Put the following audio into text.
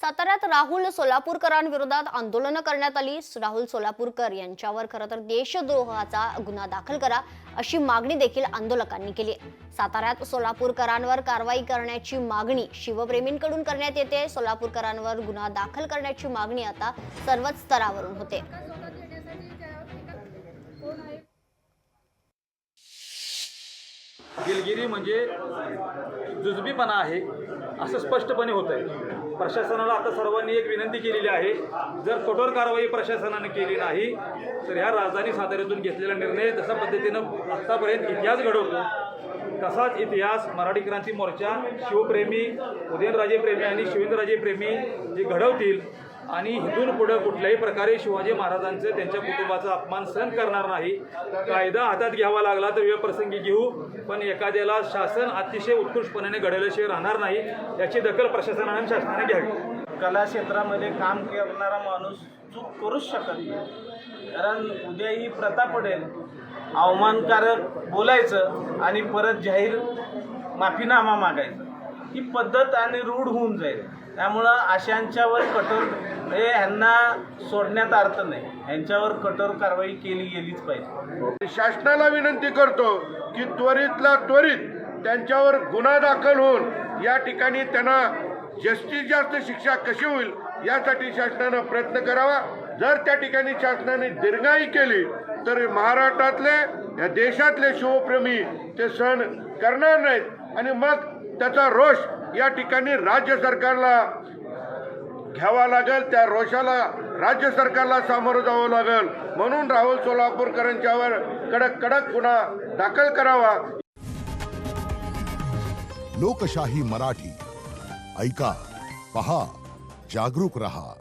साताऱ्यात राहुल सोलापूरकरांविरोधात आंदोलन करण्यात आली। राहुल सोलापूरकर यांच्यावर खरं तर देशद्रोहाचा गुन्हा दाखल करा अशी मागणी देखील आंदोलकांनी केली। साताऱ्यात सोलापूरकरांवर कारवाई करण्याची मागणी शिवप्रेमींकडून करण्यात येते। सोलापूरकरांवर गुन्हा दाखल करण्याची मागणी आता सर्वच स्तरावरून होते। दिलगिरी म्हणजे जुजबीपणा आहे असं स्पष्टपणे होतंय। प्रशासनाला आता सर्वांनी एक विनंती केलेली आहे, जर कठोर कारवाई प्रशासनाने केली नाही तर ह्या राजधानी साताऱ्यातून घेतलेला निर्णय जसा पद्धतीनं आतापर्यंत इतिहास घडवतो तसाच इतिहास मराठी क्रांती मोर्चा शिवप्रेमी, उदयनराजे प्रेमी आणि शिवेंद्रराजे प्रेमी जे घडवतील आणि इथून पुढे कुठल्याही प्रकारे शिवाजी महाराजांचं त्यांच्या कुटुंबाचा अपमान सहन करणार नाही। कायदा हातात घ्यावा लागला तर वेळप्रसंगी घेऊ, पण एखाद्याला शासन अतिशय उत्कृष्टपणे घडवल्याशिवाय राहणार नाही, याची दखल प्रशासनाने आणि शासनाने घ्यावी। कला क्षेत्रामध्ये काम करणारा माणूस चूक करूच शकत नाही, कारण उद्या ही प्रथा पडेल, अवमानकारक बोलायचं आणि परत जाहीर माफीनामा मागायचं, ही पद्धत आणि रूढ होऊन जाईल। त्यामुळं अशांच्यावर कठोर ह्यांना सोडण्यात अर्थ नाही, ह्यांच्यावर कठोर कारवाई केली गेलीच पाहिजे। शासनाला विनंती करतो की त्वरितला त्वरित त्यांच्यावर गुन्हा दाखल होऊन या ठिकाणी त्यांना जास्तीत जास्त शिक्षा कशी होईल यासाठी शासनानं प्रयत्न करावा। जर त्या ठिकाणी शासनाने दिरंगाई केली तर महाराष्ट्रातले या देशातले शिवप्रेमी ते सहन करणार नाहीत आणि मग त्याचा रोष या ठिकाणी राज्य सरकारला घ्यावा लागेल, त्या रोषाला राज्य सरकारला सामोरं जावं लागेल। म्हणून राहुल सोलापूरकरांच्यावर कडक कडक गुन्हा दाखल करावा। लोकशाही मराठी ऐका, पहा, जागरूक रहा।